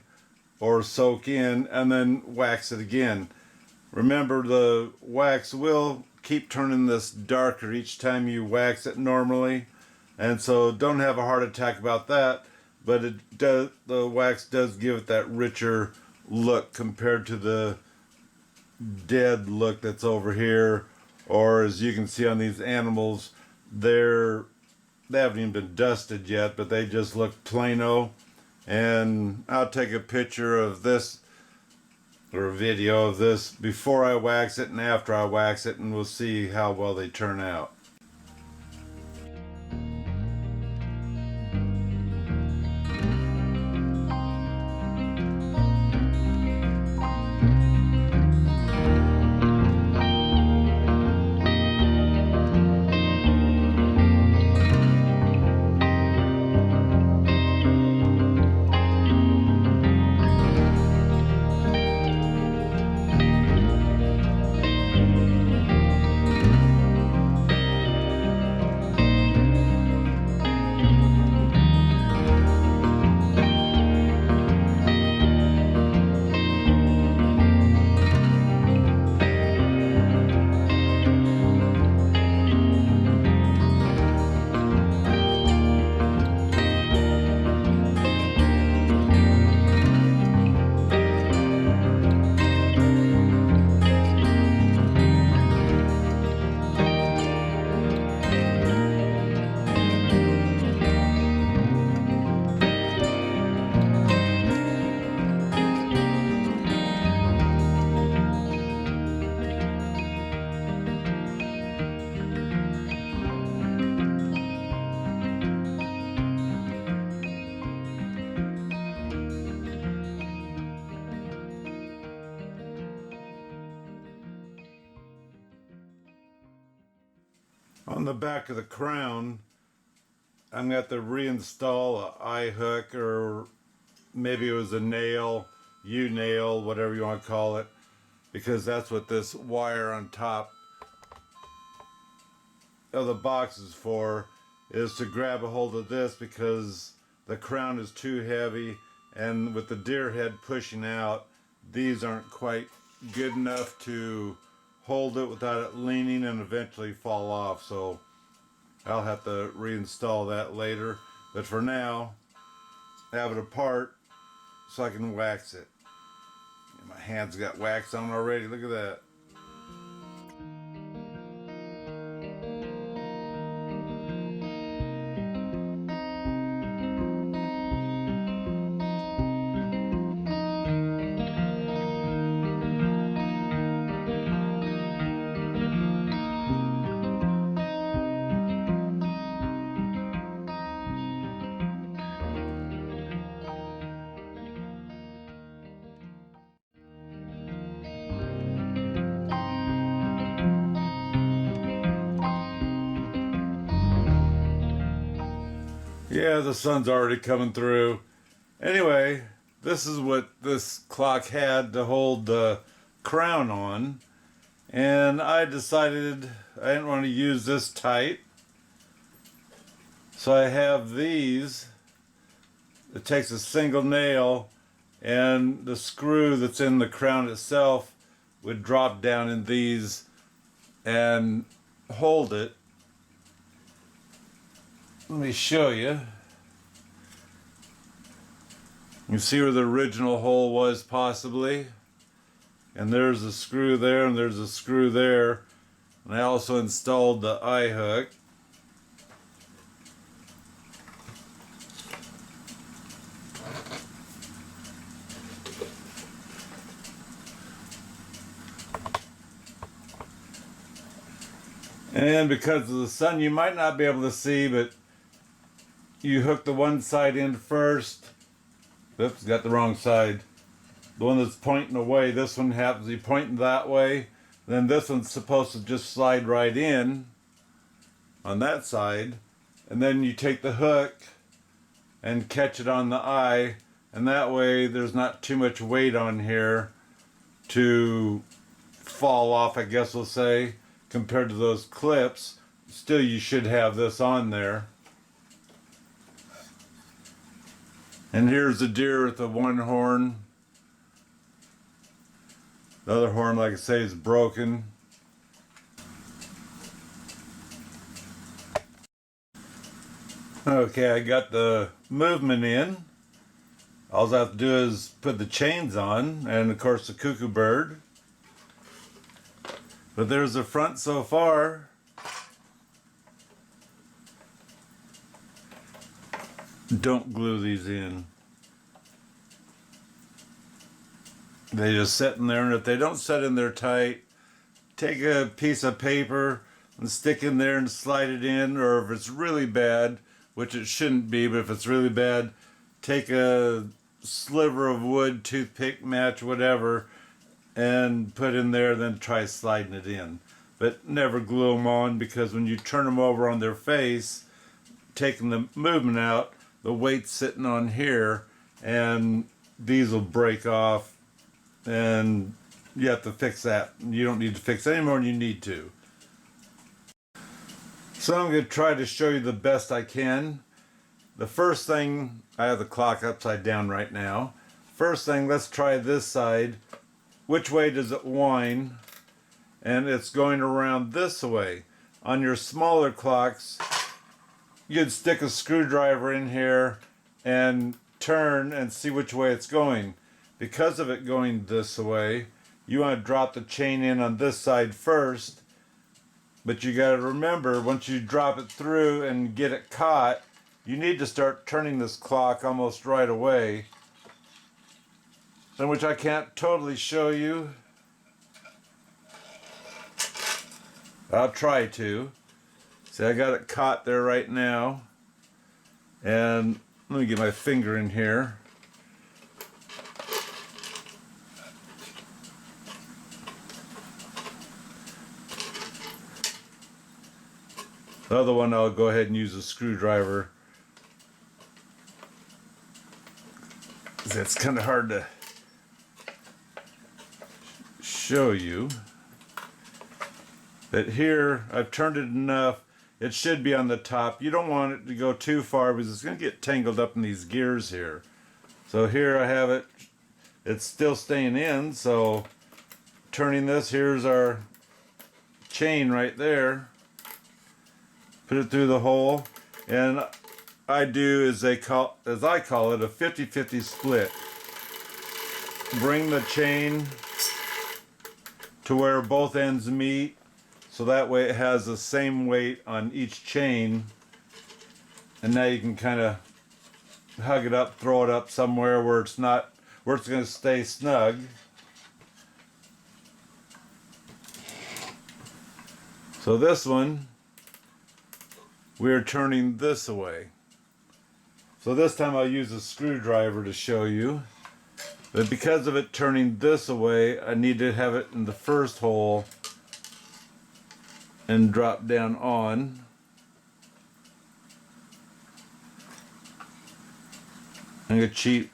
or soak in and then wax it again. Remember, the wax will keep turning this darker each time you wax it normally, and so don't have a heart attack about that. But it does, the wax does give it that richer look compared to the dead look that's over here, or as you can see on these animals, they haven't even been dusted yet, but they just look plaino. And I'll take a picture of this, or a video of this, before I wax it and after I wax it, and we'll see how well they turn out. On the back of the crown, I'm going to have to reinstall a eye hook, or maybe it was a nail, U-nail, whatever you want to call it, because that's what this wire on top of the box is for, is to grab a hold of this, because the crown is too heavy, and with the deer head pushing out, these aren't quite good enough to hold it without it leaning and eventually fall off. So I'll have to reinstall that later, but for now, have it apart so I can wax it. My hands got wax on already, look at that. Yeah, the sun's already coming through. Anyway, this is what this clock had to hold the crown on, and I decided I didn't want to use this tight, so I have these. It takes a single nail, and the screw that's in the crown itself would drop down in these and hold it. Let me show you. You see where the original hole was possibly, and there's a screw there and there's a screw there, and I also installed the eye hook. And because of the sun, you might not be able to see, but you hook the one side in first. Oops, got the wrong side. The one that's pointing away, this one happens to be pointing that way. Then this one's supposed to just slide right in on that side. And then you take the hook and catch it on the eye. And that way there's not too much weight on here to fall off, I guess we'll say, compared to those clips. Still, you should have this on there. And here's the deer with the one horn. The other horn, like I say, is broken. Okay, I got the movement in. All I have to do is put the chains on, and of course the cuckoo bird. But there's the front so far. Don't glue these in. They just sit in there, and if they don't set in there tight, take a piece of paper and stick in there and slide it in, or if it's really bad, which it shouldn't be, but if it's really bad, take a sliver of wood, toothpick, match, whatever, and put in there, then try sliding it in. But never glue them on, because when you turn them over on their face, taking the movement out, the weight's sitting on here, and these will break off, and you have to fix that. You don't need to fix any more than you need to. So I'm going to try to show you the best I can. The first thing, I have the clock upside down right now. First thing, let's try this side. Which way does it wind? And it's going around this way. On your smaller clocks, you'd stick a screwdriver in here and turn and see which way it's going. Because of it going this way, you want to drop the chain in on this side first, but you got to remember, once you drop it through and get it caught, you need to start turning this clock almost right away, in which I can't totally show you. I'll try to. See, I got it caught there right now. And let me get my finger in here. The other one, I'll go ahead and use a screwdriver. It's kind of hard to show you. That here, I've turned it enough. It should be on the top. You don't want it to go too far, because it's going to get tangled up in these gears here. So here I have it. It's still staying in, so turning this, here's our chain right there. Put it through the hole, and I do, as I call it, a 50-50 split. Bring the chain to where both ends meet, so that way it has the same weight on each chain. And now you can kind of hug it up, throw it up somewhere where it's not, where it's going to stay snug. So this one, we're turning this away. So this time I'll use a screwdriver to show you. But because of it turning this away, I need to have it in the first hole and drop down on. I'm going to cheat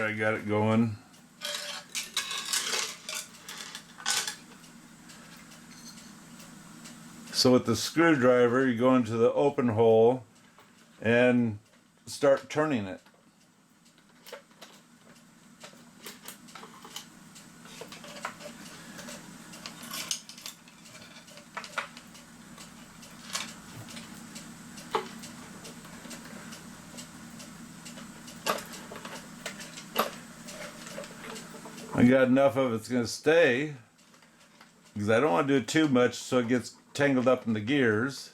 There, I got it going. So with the screwdriver, you go into the open hole and start turning it. I got enough of it's going to stay because I don't want to do it too much so it gets tangled up in the gears.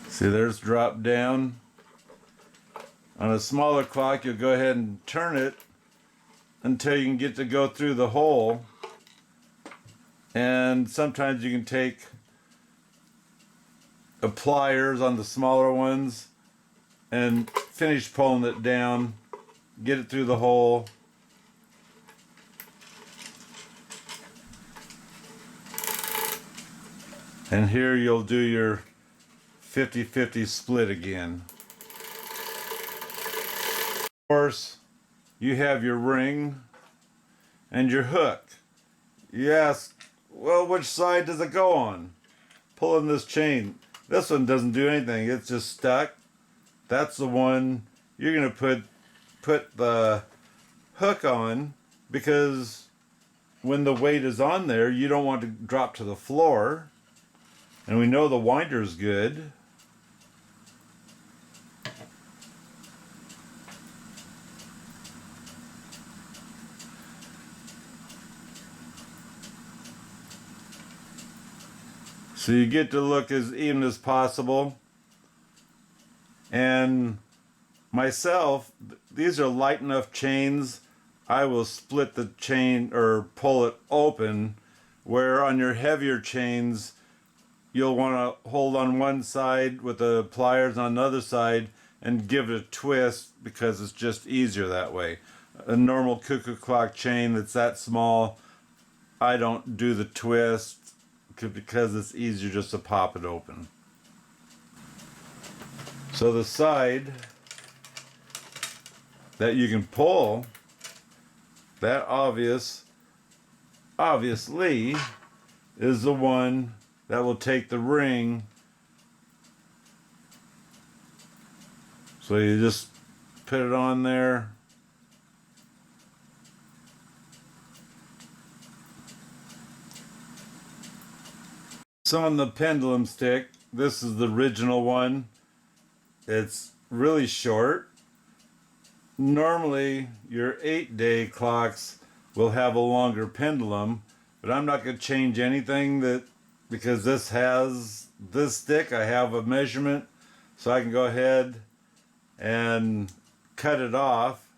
See, there's drop down. On a smaller clock, you'll go ahead and turn it until you can get to go through the hole. And sometimes you can take pliers on the smaller ones and finish pulling it down, get it through the hole. And here you'll do your 50-50 split again. Of course, you have your ring and your hook. You ask, well, which side does it go on? Pulling this chain. This one doesn't do anything, it's just stuck. That's the one you're gonna put the hook on, because when the weight is on there, you don't want to drop to the floor. And we know the winder's good. So you get to look as even as possible. And myself, these are light enough chains, I will split the chain or pull it open, where on your heavier chains you'll want to hold on one side with the pliers on the other side and give it a twist, because it's just easier that way. A normal Cuckoo Clock chain that's that small, I don't do the twist because it's easier just to pop it open. So the side that you can pull, that obviously is the one that will take the ring. So you just put it on there. So on the pendulum stick, this is the original one. It's really short. Normally your 8-day clocks will have a longer pendulum, but I'm not going to change anything because this stick, I have a measurement, so I can go ahead and cut it off,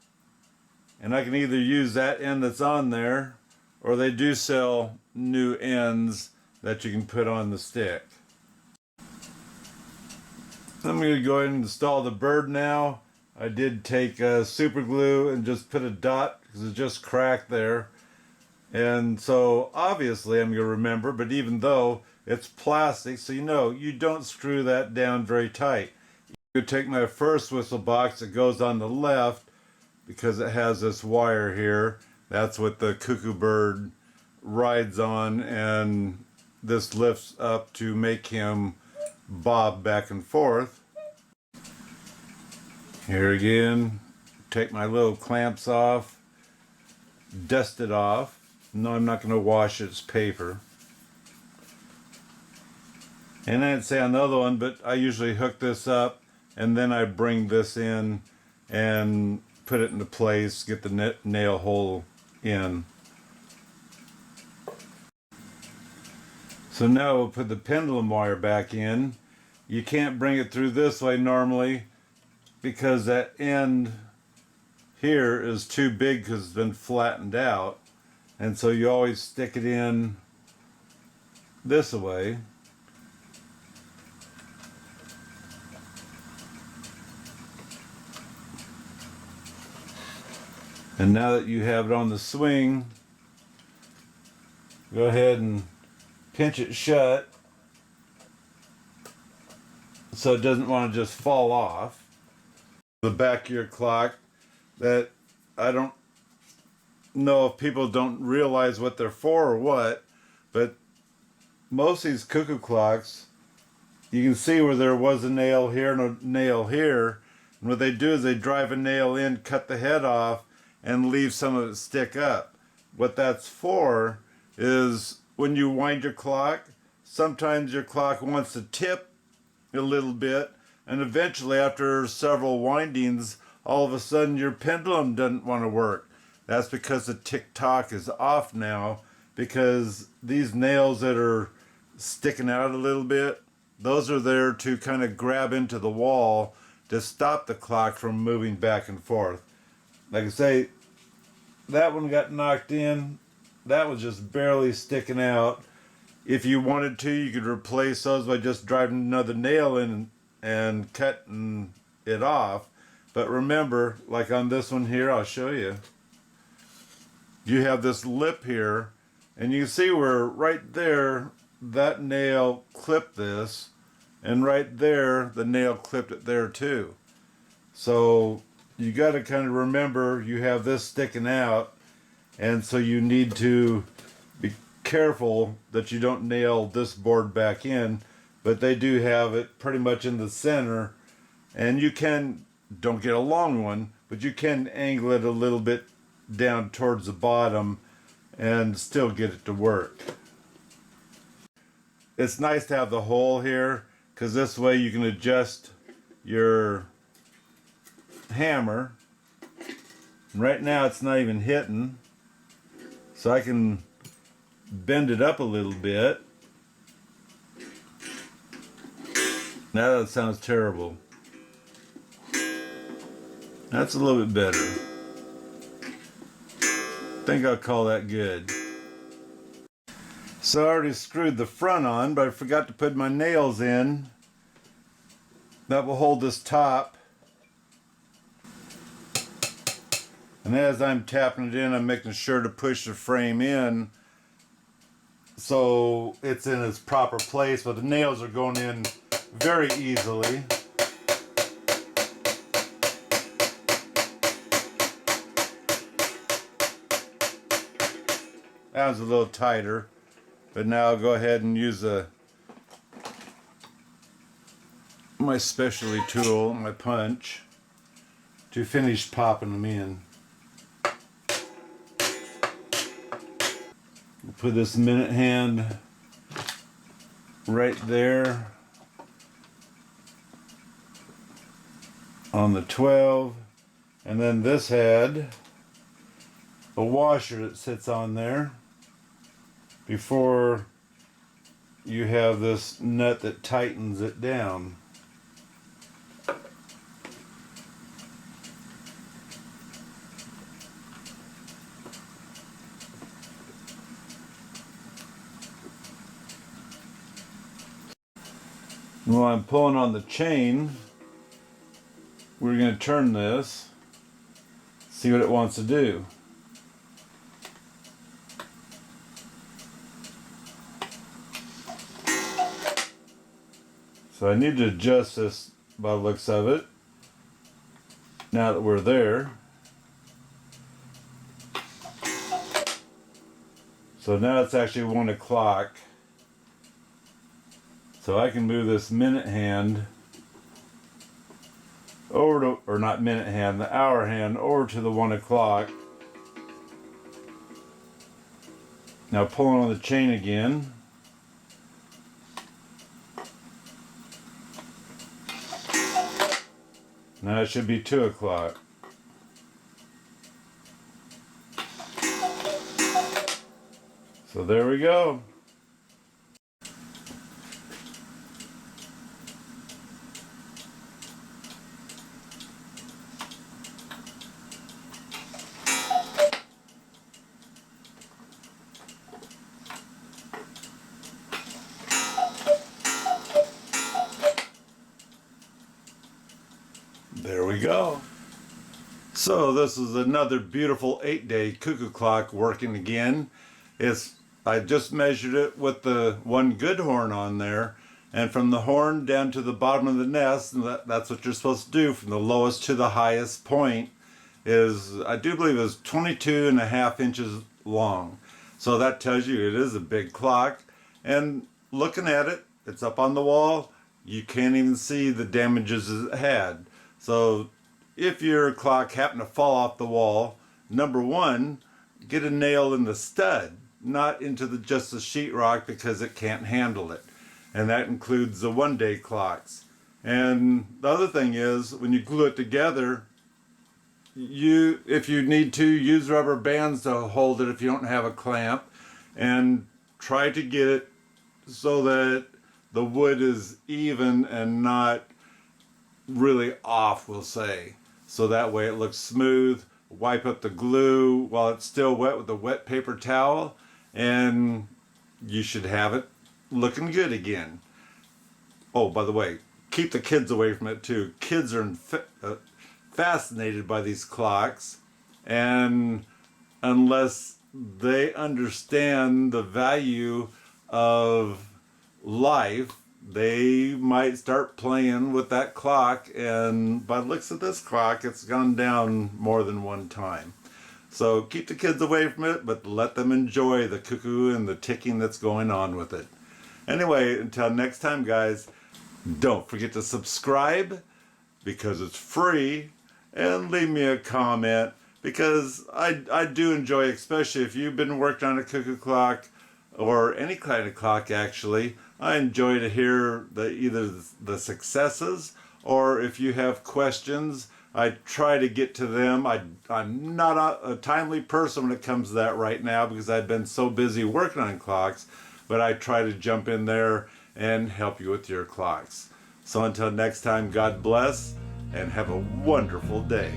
and I can either use that end that's on there, or they do sell new ends that you can put on the stick. I'm going to go ahead and install the bird now. I did take super glue and just put a dot because it just cracked there. And so obviously I'm going to remember, but even though it's plastic, so you don't screw that down very tight. You take my first whistle box that goes on the left, because it has this wire here. That's what the cuckoo bird rides on, and this lifts up to make him bob back and forth. Here again, take my little clamps off, dust it off. No, I'm not going to wash it, it's paper. And I'd say on the other one, but I usually hook this up and then I bring this in and put it into place, get the nail hole in. So now we'll put the pendulum wire back in. You can't bring it through this way normally because that end here is too big because it's been flattened out. And so you always stick it in this way. And now that you have it on the swing, go ahead and pinch it shut so it doesn't want to just fall off. The back of your clock that I don't know if people don't realize what they're for or what, but most of these cuckoo clocks, you can see where there was a nail here and a nail here. And what they do is they drive a nail in, cut the head off, and leave some of it stick up. What that's for is when you wind your clock, sometimes your clock wants to tip a little bit, and eventually after several windings, all of a sudden your pendulum doesn't want to work. That's because the tick-tock is off now, because these nails that are sticking out a little bit, those are there to kind of grab into the wall to stop the clock from moving back and forth. Like I say, that one got knocked in. That was just barely sticking out. If you wanted to, you could replace those by just driving another nail in and cutting it off. But remember, like on this one here, I'll show you. You have this lip here, and you can see where right there, that nail clipped this, and right there, the nail clipped it there too. So you got to kind of remember you have this sticking out, and so you need to be careful that you don't nail this board back in, but they do have it pretty much in the center, and you can, don't get a long one, but you can angle it a little bit down towards the bottom and still get it to work. It's nice to have the hole here, because this way you can adjust your hammer. And right now it's not even hitting, so I can bend it up a little bit. Now that sounds terrible. That's a little bit better. I think I'll call that good. So I already screwed the front on, but I forgot to put my nails in. That will hold this top. And as I'm tapping it in, I'm making sure to push the frame in so it's in its proper place, but the nails are going in very easily. That was a little tighter, but now I'll go ahead and use my specialty tool, my punch, to finish popping them in. We'll put this minute hand right there on the 12, and then this had a washer that sits on there before you have this nut that tightens it down. While I'm pulling on the chain, we're going to turn this, see what it wants to do. So I need to adjust this by the looks of it, now that we're there. So now it's actually 1 o'clock. So I can move this minute hand over to, or not minute hand, the hour hand over to the 1 o'clock. Now pulling on the chain again. Now it should be 2 o'clock. So there we go. There we go. So this is another beautiful 8-day cuckoo clock working again. I just measured it with the one good horn on there, And from the horn down to the bottom of the nest, and that's what you're supposed to do from the lowest to the highest point, is, I do believe, is 22.5 inches long. So that tells you it is a big clock. And looking at it, it's up on the wall. You can't even see the damages it had. So if your clock happened to fall off the wall, number one, get a nail in the stud, not into just the sheetrock, because it can't handle it. And that includes the one-day clocks. And the other thing is, when you glue it together, if you need to, use rubber bands to hold it if you don't have a clamp, and try to get it so that the wood is even and not really off, we'll say. So that way it looks smooth. Wipe up the glue while it's still wet with a wet paper towel, and you should have it looking good again. Oh, by the way, keep the kids away from it too. Kids are fascinated by these clocks, and unless they understand the value of life, they might start playing with that clock, and by the looks of this clock, it's gone down more than one time. So keep the kids away from it, but let them enjoy the cuckoo and the ticking that's going on with it. Anyway, until next time, guys, don't forget to subscribe, because it's free, and leave me a comment, because I do enjoy, especially if you've been working on a cuckoo clock or any kind of clock actually, I enjoy to hear either the successes, or if you have questions, I try to get to them. I'm not a timely person when it comes to that right now, because I've been so busy working on clocks, but I try to jump in there and help you with your clocks. So until next time, God bless, and have a wonderful day.